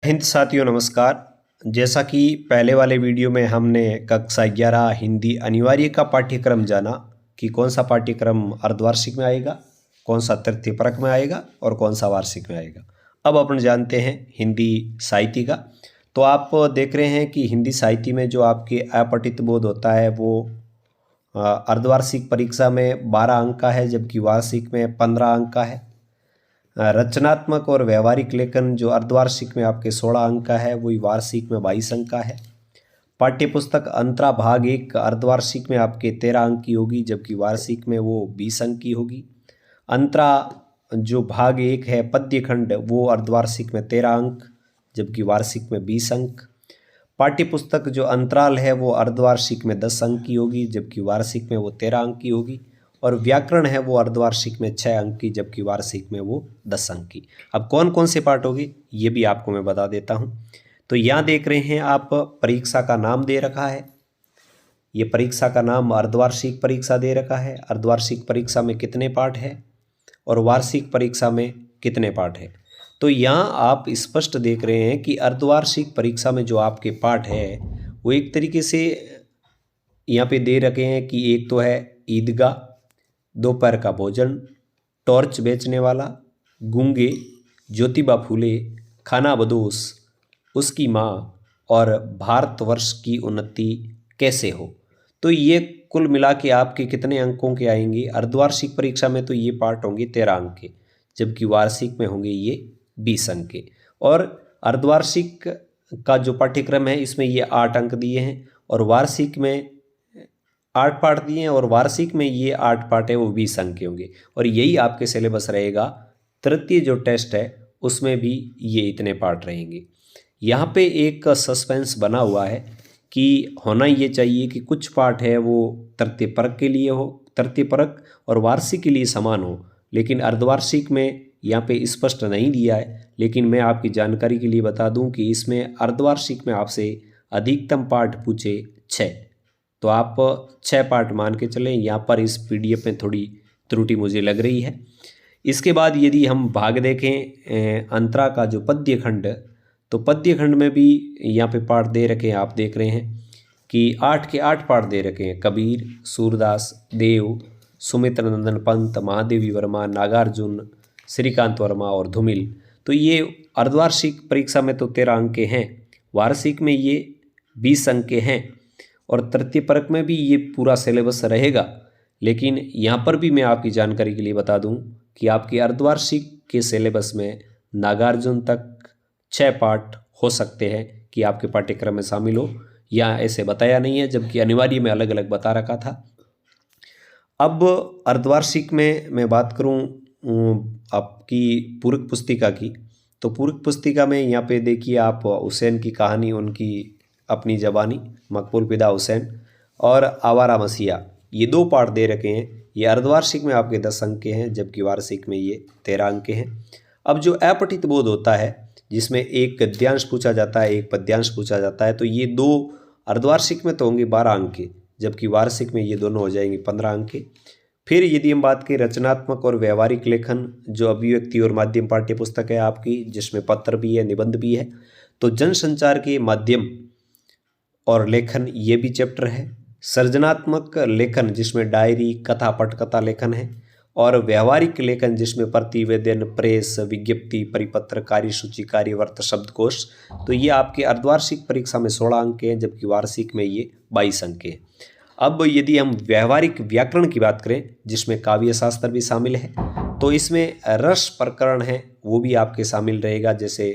हिंद साथियों नमस्कार। जैसा कि पहले वाले वीडियो में हमने कक्षा 11 हिंदी अनिवार्य का पाठ्यक्रम जाना कि कौन सा पाठ्यक्रम अर्धवार्षिक में आएगा, कौन सा तृतीय परक में आएगा और कौन सा वार्षिक में आएगा। अब अपन जानते हैं हिंदी साहित्य का। तो आप देख रहे हैं कि हिंदी साहित्य में जो आपके अपठित बोध होता है वो अर्धवार्षिक परीक्षा में 12 अंक का है, जबकि वार्षिक में 15 अंक का है। रचनात्मक और व्यवहारिक लेखन जो अर्धवार्षिक में आपके 16 अंक का है, वही वार्षिक में 22 अंक का है। पाठ्यपुस्तक अंतरा भाग 1 अर्धवार्षिक में आपके 13 अंक की होगी, जबकि वार्षिक में वो 20 अंक की होगी। अंतरा जो भाग 1 है पद्य खंड, वो अर्धवार्षिक में 13 अंक, जबकि वार्षिक में 20 अंक। पाठ्यपुस्तक जो अंतराल है वो अर्धवार्षिक में 10 अंक की होगी, जबकि वार्षिक में वो 13 अंक की होगी। और व्याकरण है वो अर्धवार्षिक में 6 अंक की, जबकि वार्षिक में वो 10 अंक की। अब कौन कौन से पाठ होंगे ये भी आपको मैं बता देता हूँ। तो यहाँ देख रहे हैं आप, परीक्षा का नाम दे रखा है। ये परीक्षा का नाम अर्धवार्षिक परीक्षा दे रखा है। अर्धवार्षिक परीक्षा में कितने पाठ है और वार्षिक परीक्षा में कितने पाठ है। तो यहाँ आप स्पष्ट देख रहे हैं कि अर्धवार्षिक परीक्षा में जो आपके पाठ है वो एक तरीके से यहाँ पे दे रखे हैं कि एक तो है ईदगाह, दोपहर का भोजन, टॉर्च बेचने वाला, गूंगे, ज्योतिबा फूले, खाना बदोश, उसकी माँ और भारतवर्ष की उन्नति कैसे हो। तो ये कुल मिला के आपके कितने अंकों के आएंगे। अर्धवार्षिक परीक्षा में तो ये पाठ होंगे 13 अंक के, जबकि वार्षिक में होंगे ये 20 अंक के। और अर्धवार्षिक का जो पाठ्यक्रम है इसमें ये 8 अंक दिए हैं और वार्षिक में 8 पाठ दिए हैं और वार्षिक में ये 8 पाठ है वो 20 अंक के होंगे। और यही आपके सिलेबस रहेगा। तृतीय जो टेस्ट है उसमें भी ये इतने पाठ रहेंगे। यहाँ पे एक सस्पेंस बना हुआ है कि होना ये चाहिए कि कुछ पाठ है वो तृतीय परक के लिए हो, तृतीय परक और वार्षिक के लिए समान हो, लेकिन अर्धवार्षिक में यहाँ पे स्पष्ट नहीं दिया है। लेकिन मैं आपकी जानकारी के लिए बता दूं कि इसमें अर्धवार्षिक में आपसे अधिकतम पाठ पूछे 6, तो आप 6 पाठ मान के चलें। यहाँ पर इस PDF में थोड़ी त्रुटि मुझे लग रही है। इसके बाद यदि हम भाग देखें अंतरा का जो पद्य खंड, तो पद्य खंड में भी यहाँ पे पाठ दे रखे हैं। आप देख रहे हैं कि 8 के 8 पाठ दे रखे हैं। कबीर, सूरदास, देव, सुमित्र नंदन पंत, महादेवी वर्मा, नागार्जुन, श्रीकांत वर्मा और धूमिल। तो ये अर्धवार्षिक परीक्षा में तो 13 अंक के हैं, वार्षिक में ये 20 अंक के हैं और तृतीय परक में भी ये पूरा सिलेबस रहेगा। लेकिन यहाँ पर भी मैं आपकी जानकारी के लिए बता दूं कि आपके अर्धवार्षिक के सिलेबस में नागार्जुन तक 6 पाठ हो सकते हैं कि आपके पाठ्यक्रम में शामिल हो। यहाँ ऐसे बताया नहीं है, जबकि अनिवार्य में अलग अलग बता रखा था। अब अर्धवार्षिक में मैं बात करूँ आपकी पूरक पुस्तिका की, तो पूरक पुस्तिका में यहाँ पे देखिए आप, हुसैन की कहानी, उनकी अपनी ज़बानी, मकबूल फिदा हुसैन और आवारा मसीहा, ये 2 पाठ दे रखे हैं। ये अर्धवार्षिक में आपके 10 अंक के हैं, जबकि वार्षिक में ये 13 अंक के हैं। अब जो अपठित बोध होता है जिसमें एक गद्यांश पूछा जाता है, एक पद्यांश पूछा जाता है, तो ये 2 अर्धवार्षिक में तो होंगे 12 अंक के, जबकि वार्षिक में ये दोनों हो जाएंगे 15 अंक के। फिर यदि हम बात करें रचनात्मक और व्यवहारिक लेखन, जो अभिव्यक्ति और माध्यम पाठ्य पुस्तक है आपकी, जिसमें पत्र भी है, निबंध भी है, तो जनसंचार के माध्यम और लेखन ये भी चैप्टर है। सृजनात्मक लेखन जिसमें डायरी, कथा, पटकथा लेखन है, और व्यवहारिक लेखन जिसमें प्रतिवेदन, प्रेस, विज्ञप्ति, परिपत्र, कार्यसूची, कार्यवर्त, शब्दकोश। तो ये आपके अर्धवार्षिक परीक्षा में 16 अंक के हैं, जबकि वार्षिक में ये 22 अंक के हैं। अब यदि हम व्यवहारिक व्याकरण की बात करें जिसमें काव्य शास्त्र भी शामिल है, तो इसमें रस प्रकरण है वो भी आपके शामिल रहेगा। जैसे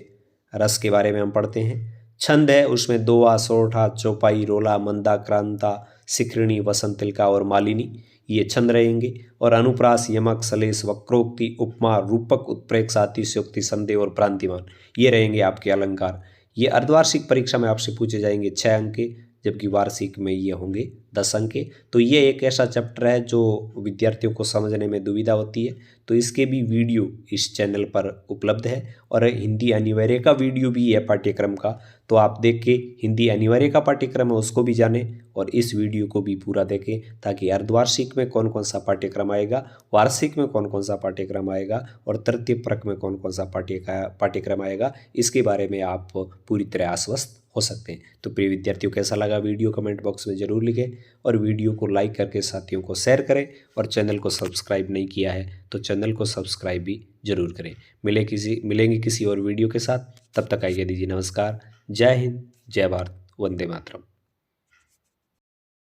रस के बारे में हम पढ़ते हैं। छंद है उसमें दोहा, सोरठा, चौपाई, रोला, मंदा, क्रांता, शिखरिणी, वसंतिलका और मालिनी, ये छंद रहेंगे। और अनुप्रास, यमक, सलेस, वक्रोक्ति, उपमा, रूपक, उत्प्रेक्षा, अतिशयोक्ति, संदेह और प्रांतिमान, ये रहेंगे आपके अलंकार। ये अर्धवार्षिक परीक्षा में आपसे पूछे जाएंगे 6 अंक के, जबकि वार्षिक में ये होंगे 10 अंक के। तो ये एक ऐसा चैप्टर है जो विद्यार्थियों को समझने में दुविधा होती है, तो इसके भी वीडियो इस चैनल पर उपलब्ध है। और हिंदी अनिवार्य का वीडियो भी है पाठ्यक्रम का, तो आप देख के हिंदी अनिवार्य का पाठ्यक्रम है उसको भी जानें और इस वीडियो को भी पूरा देखें, ताकि अर्धवार्षिक में कौन कौन सा पाठ्यक्रम आएगा, वार्षिक में कौन कौन सा पाठ्यक्रम आएगा और तृतीय परक में कौन कौन सा पाठ्यक्रम आएगा, इसके बारे में आप पूरी तरह आश्वस्त हो सकते हैं। तो प्रिय विद्यार्थियों, कैसा लगा वीडियो कमेंट बॉक्स में ज़रूर लिखें और वीडियो को लाइक करके साथियों को शेयर करें, और चैनल को सब्सक्राइब नहीं किया है तो चैनल को सब्सक्राइब भी जरूर करें। मिलेंगे किसी और वीडियो के साथ, तब तक आइए दीजिए नमस्कार। जय हिंद, जय भारत, वंदे मातरम।